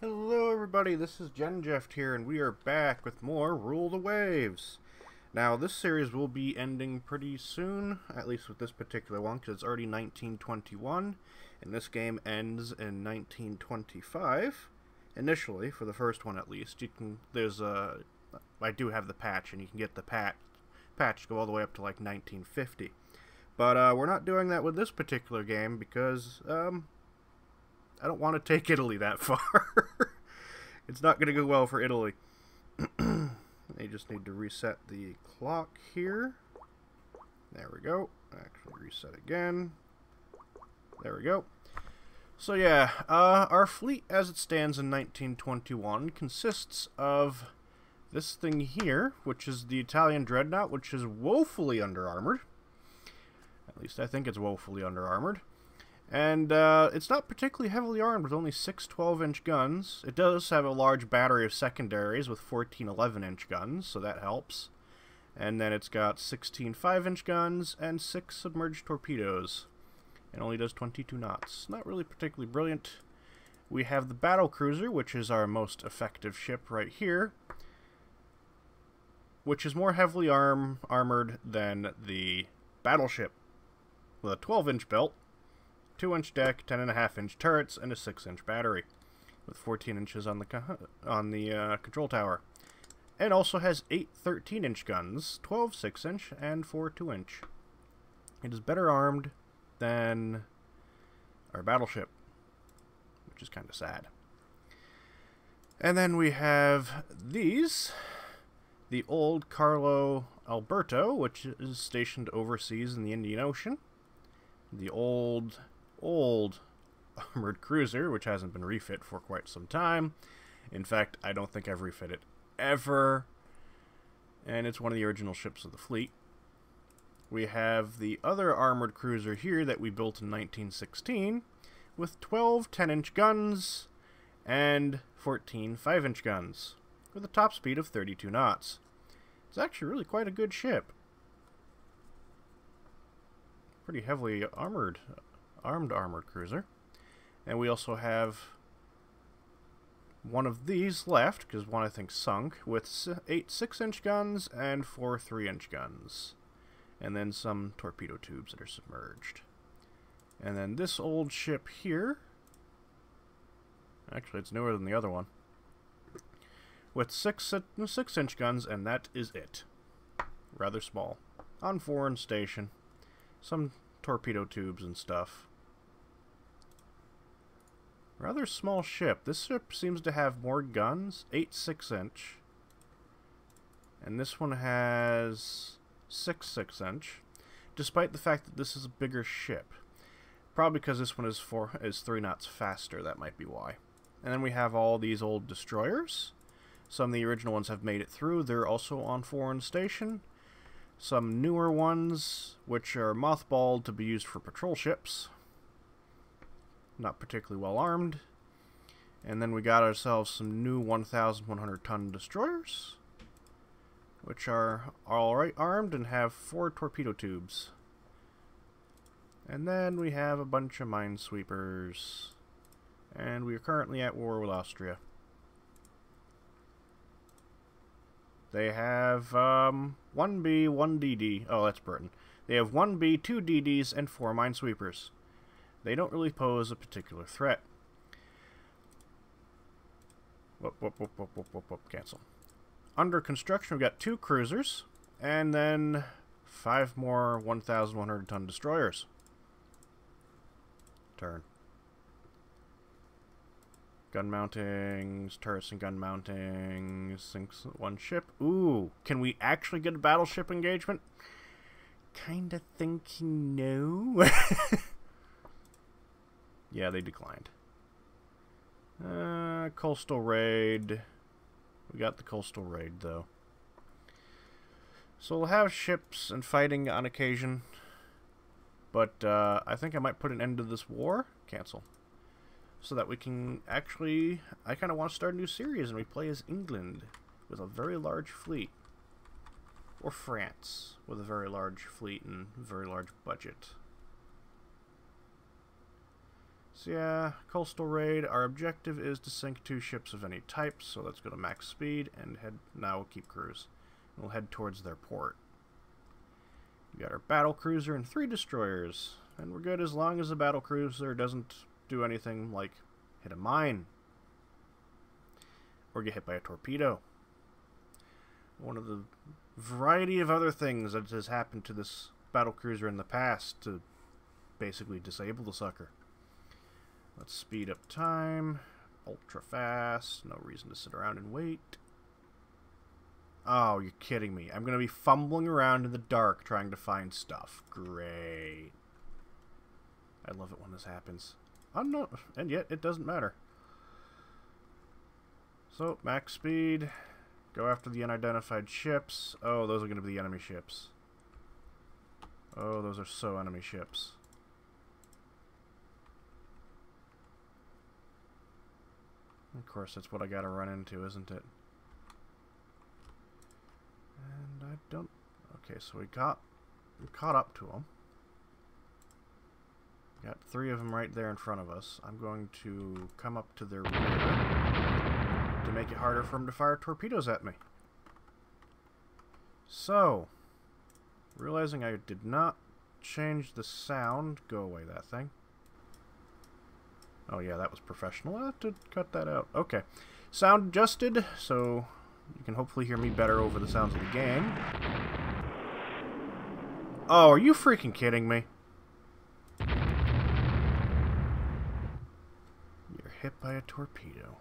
Hello everybody, this is Jeff here, and we are back with more Rule the Waves. Now, this series will be ending pretty soon, at least with this particular one, because it's already 1921, and this game ends in 1925. Initially, for the first one at least. I do have the patch, and you can get the patch to go all the way up to like 1950. But we're not doing that with this particular game, because, I don't want to take Italy that far. It's not going to go well for Italy. I just need to reset the clock here. There we go. Actually, reset again. There we go. So yeah, our fleet as it stands in 1921 consists of this thing here, which is the Italian dreadnought, which is woefully under-armored. At least I think it's woefully under-armored. And it's not particularly heavily armed with only 6 12-inch guns. It does have a large battery of secondaries with 14 11-inch guns, so that helps. And then it's got 16 5-inch guns and 6 submerged torpedoes. It only does 22 knots. Not really particularly brilliant. We have the battle cruiser, which is our most effective ship right here, which is more heavily armored than the battleship, with a 12-inch belt, 2-inch deck, 10.5-inch turrets, and a 6-inch battery, with 14 inches on the control tower. It also has 8 13-inch guns, 12 6-inch, and 4 2-inch. It is better armed than our battleship, which is kind of sad. And then we have these. The old Carlo Alberto, which is stationed overseas in the Indian Ocean. The old armored cruiser, which hasn't been refit for quite some time. In fact, I don't think I've refit it ever. And it's one of the original ships of the fleet. We have the other armored cruiser here that we built in 1916 with 12 10-inch guns and 14 5-inch guns with a top speed of 32 knots. It's actually really quite a good ship. Pretty heavily armed armored cruiser. And we also have one of these left, because one I think sunk, with 8 6-inch guns and 4 3-inch guns. And then some torpedo tubes that are submerged. And then this old ship here, actually it's newer than the other one, with 6-inch guns, and that is it. Rather small. On foreign station. Some torpedo tubes and stuff. Rather small ship. This ship seems to have more guns. 8 6-inch. And this one has 6 6-inch. Despite the fact that this is a bigger ship. Probably because this one is 3 knots faster. That might be why. And then we have all these old destroyers. Some of the original ones have made it through. They're also on foreign station. Some newer ones, which are mothballed to be used for patrol ships. Not particularly well armed. And then we got ourselves some new 1,100-ton destroyers, which are alright armed and have 4 torpedo tubes. And then we have a bunch of minesweepers. And we are currently at war with Austria. They have 1B, 1 DD. Oh, that's Britain. They have 1B, 2 DDs, and 4 minesweepers. They don't really pose a particular threat. Cancel. Under construction, we've got 2 cruisers, and then 5 more 1,100-ton destroyers. Turn. Gun mountings, turrets and gun mountings, sinks 1 ship. Ooh, can we actually get a battleship engagement? Kinda thinking no. Yeah, they declined. Coastal raid. We got the coastal raid, though. So we'll have ships and fighting on occasion. But I think I might put an end to this war. Cancel. So that we can actually... I kind of want to start a new series and we play as England with a very large fleet. Or France with a very large fleet and very large budget. So yeah, coastal raid. Our objective is to sink 2 ships of any type, so let's go to max speed and head. Now we'll keep cruise. We'll head towards their port. We got our battle cruiser and 3 destroyers, and we're good as long as the battle cruiser doesn't do anything like hit a mine or get hit by a torpedo. One of the variety of other things that has happened to this battle cruiser in the past to basically disable the sucker. Let's speed up time. Ultra fast. No reason to sit around and wait. Oh, you're kidding me. I'm going to be fumbling around in the dark trying to find stuff. Great. I love it when this happens. Oh, no. And yet, it doesn't matter. So, max speed. Go after the unidentified ships. Oh, those are going to be the enemy ships. Oh, those are so enemy ships. Of course, that's what I gotta run into, isn't it? And I don't... Okay, so we caught up to them. Got 3 of them right there in front of us. I'm going to come up to their rear to make it harder for them to fire torpedoes at me. So, realizing I did not change the sound... Go away, that thing. Oh yeah, that was professional. I'll have to cut that out. Okay. Sound adjusted, so you can hopefully hear me better over the sounds of the game. Oh, are you freaking kidding me? You're hit by a torpedo.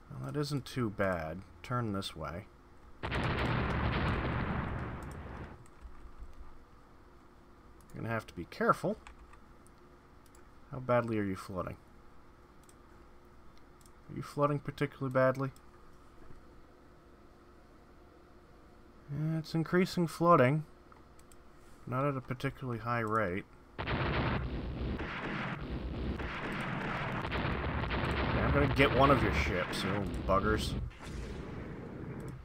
Well, that isn't too bad. Turn this way. You're gonna have to be careful. How badly are you flooding? Are you flooding particularly badly? Yeah, it's increasing flooding. Not at a particularly high rate. Yeah, I'm gonna get one of your ships, you little buggers.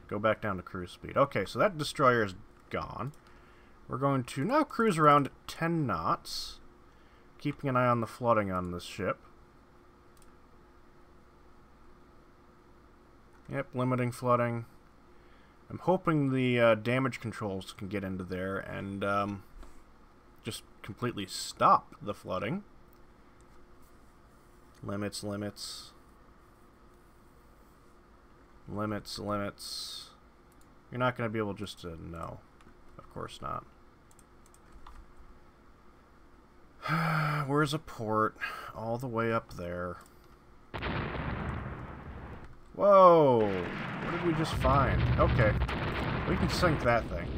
Go back down to cruise speed. Okay, so that destroyer is gone. We're going to now cruise around at 10 knots. Keeping an eye on the flooding on this ship. Yep, limiting flooding. I'm hoping the damage controls can get into there and just completely stop the flooding. Limits, limits. Limits, limits. You're not going to be able just to... No. Of course not. Where's a port? All the way up there. Whoa! What did we just find? Okay. We can sink that thing.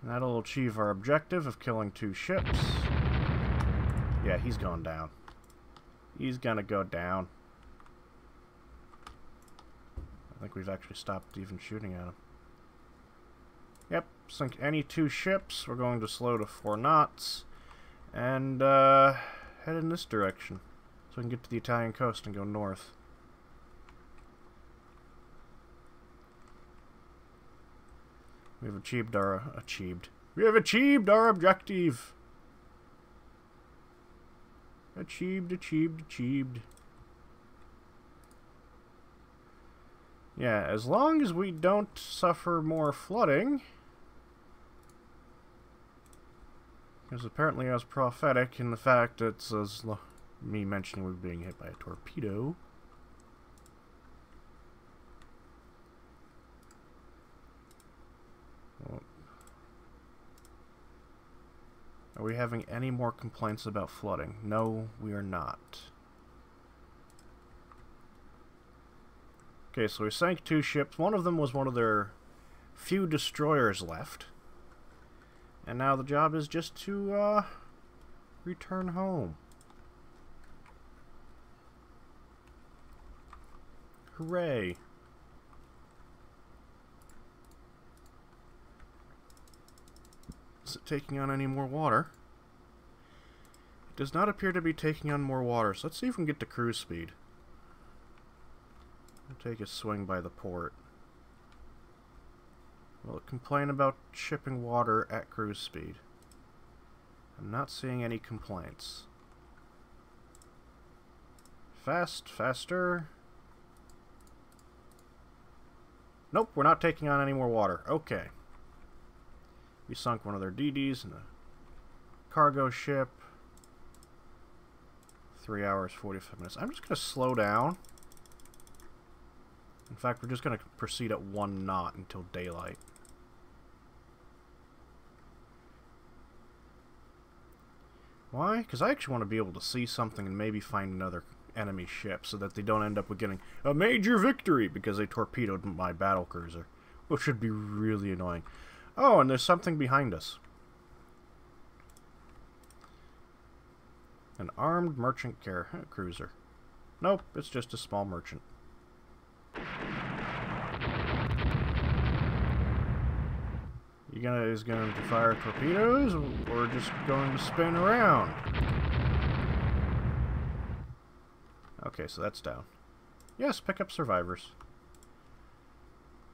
That'll achieve our objective of killing 2 ships. Yeah, he's going down. He's gonna go down. I think we've actually stopped even shooting at him. Yep, sink any 2 ships. We're going to slow to 4 knots. And head in this direction. So we can get to the Italian coast and go north. We have achieved our... We have achieved our objective! Achieved. Yeah, as long as we don't suffer more flooding. Because apparently I was prophetic in the fact that it's me mentioning we're being hit by a torpedo. Well, are we having any more complaints about flooding? No, we are not. Okay, so we sank 2 ships. One of them was one of their few destroyers left. And now the job is just to return home. Hooray. Is it taking on any more water? It does not appear to be taking on more water, so let's see if we can get to cruise speed. We'll take a swing by the port. Will it complain about shipping water at cruise speed? I'm not seeing any complaints. Faster. Nope, we're not taking on any more water. Okay. We sunk one of their DDs in a cargo ship. 3 hours, 45 minutes. I'm just going to slow down. In fact, we're just going to proceed at 1 knot until daylight. Why? Because I actually want to be able to see something and maybe find another enemy ship so that they don't end up with getting a major victory because they torpedoed my battle cruiser, which should be really annoying. Oh, and there's something behind us. An armed merchant cruiser. Nope, it's just a small merchant. Is going to fire torpedoes, or just going to spin around? Okay, so that's down. Yes, pick up survivors.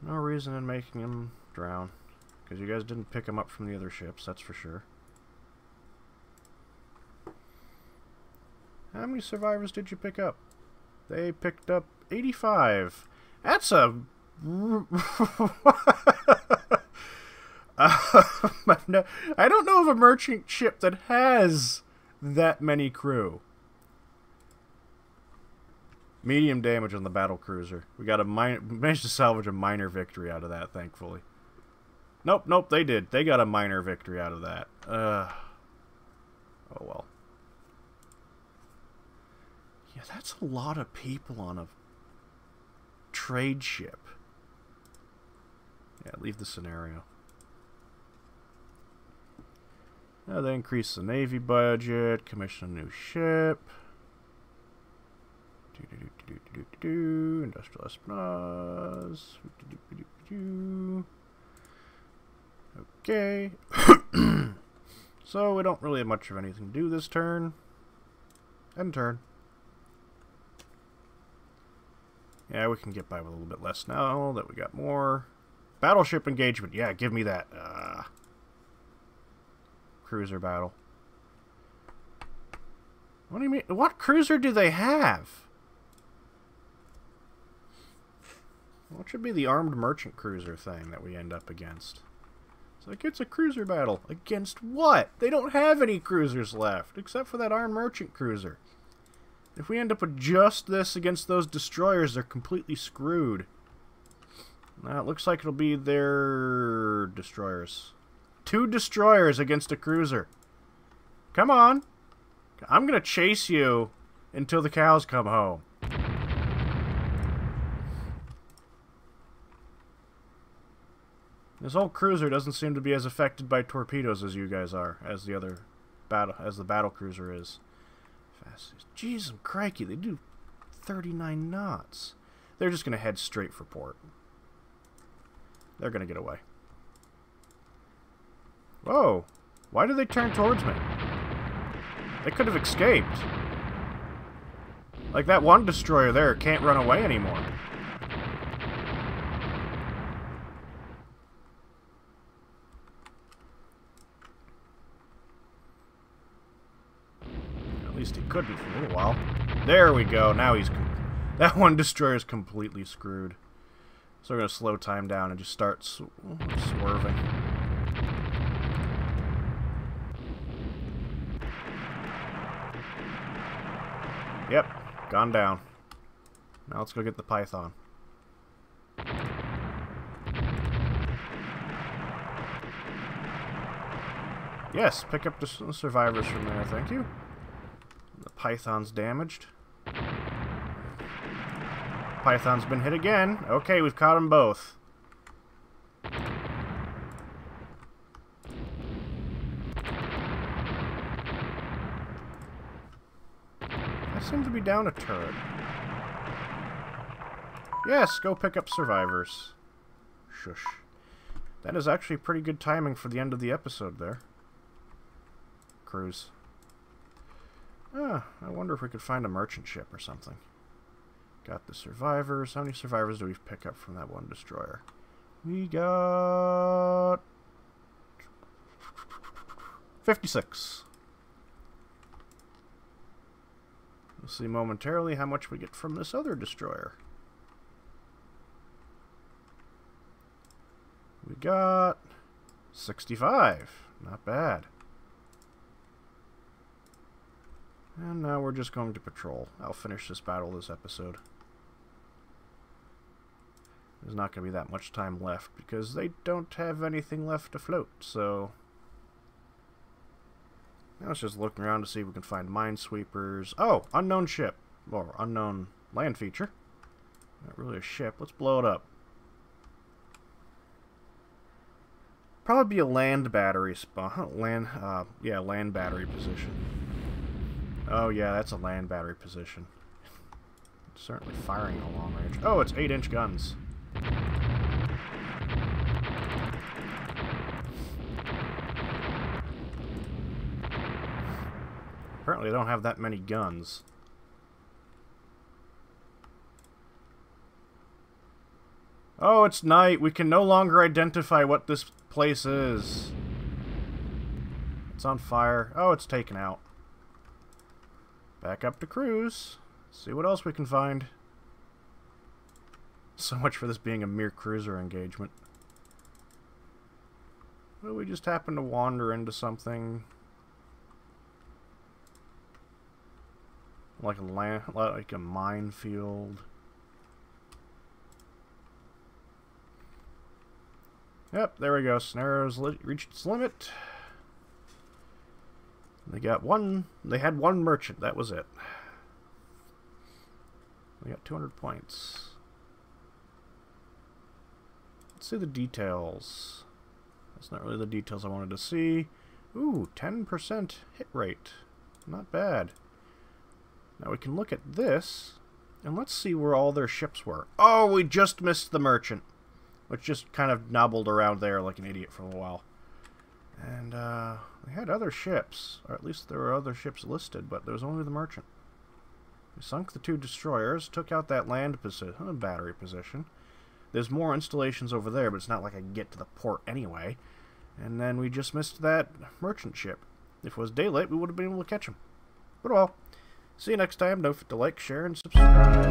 No reason in making them drown, because you guys didn't pick them up from the other ships, that's for sure. How many survivors did you pick up? They picked up 85. That's a... I don't know of a merchant ship that has that many crew. Medium damage on the battle cruiser. We got managed to salvage a minor victory out of that, thankfully. Nope, they did. They got a minor victory out of that. Oh well. Yeah, that's a lot of people on a trade ship. Yeah, leave the scenario. They increase the Navy budget, commission a new ship. Industrial espionage. Okay. So we don't really have much of anything to do this turn. End turn. Yeah, we can get by with a little bit less now that we got more. Battleship engagement. Yeah, give me that. Cruiser battle. What do you mean? What cruiser do they have? What should be the armed merchant cruiser thing that we end up against? It's like, it's a cruiser battle. Against what? They don't have any cruisers left, except for that armed merchant cruiser. If we end up with just this against those destroyers, they're completely screwed. Now, it looks like it'll be their destroyers. 2 destroyers against a cruiser. Come on. I'm going to chase you until the cows come home. This old cruiser doesn't seem to be as affected by torpedoes as you guys are, as the battle cruiser is. Fastest. Jeez and crikey, they do 39 knots. They're just going to head straight for port. They're going to get away. Whoa! Why did they turn towards me? They could have escaped. Like that one destroyer there can't run away anymore. At least he couldn't for a little while. There we go. Now he's... That one destroyer's completely screwed. So we're going to slow time down and just start swerving. Yep, gone down. Now let's go get the Python. Yes, pick up the survivors from there, thank you. The Python's damaged. Python's been hit again. Okay, we've caught them both. Seem to be down a turret. Yes, go pick up survivors. Shush. That is actually pretty good timing for the end of the episode there. Cruise. Ah, I wonder if we could find a merchant ship or something. Got the survivors. How many survivors do we pick up from that one destroyer? We got 56. We'll see momentarily how much we get from this other destroyer. We got 65. Not bad. And now we're just going to patrol. I'll finish this battle this episode. There's not going to be that much time left because they don't have anything left afloat, so... Now let's just look around to see if we can find minesweepers. Oh! Unknown ship. Or unknown land feature. Not really a ship. Let's blow it up. Probably be a land battery spawn. Land battery position. Oh yeah, that's a land battery position. It's certainly firing at a long range. Oh, it's 8-inch guns. Apparently I don't have that many guns. Oh, it's night. We can no longer identify what this place is. It's on fire. Oh, it's taken out. Back up to cruise. See what else we can find. So much for this being a mere cruiser engagement. Well, we just happened to wander into something. Like a minefield. Yep, there we go. Scenario's reached its limit. They got one. They had one merchant. That was it. They got 200 points. Let's see the details. That's not really the details I wanted to see. Ooh, 10% hit rate. Not bad. Now we can look at this, and let's see where all their ships were. Oh, we just missed the merchant, which just kind of nobbled around there like an idiot for a while. And they had other ships, or at least there were other ships listed, but there was only the merchant. We sunk the 2 destroyers, took out that land battery position. There's more installations over there, but it's not like I can get to the port anyway. And then we just missed that merchant ship. If it was daylight, we would have been able to catch him. But well, see you next time. Don't forget to like, share, and subscribe.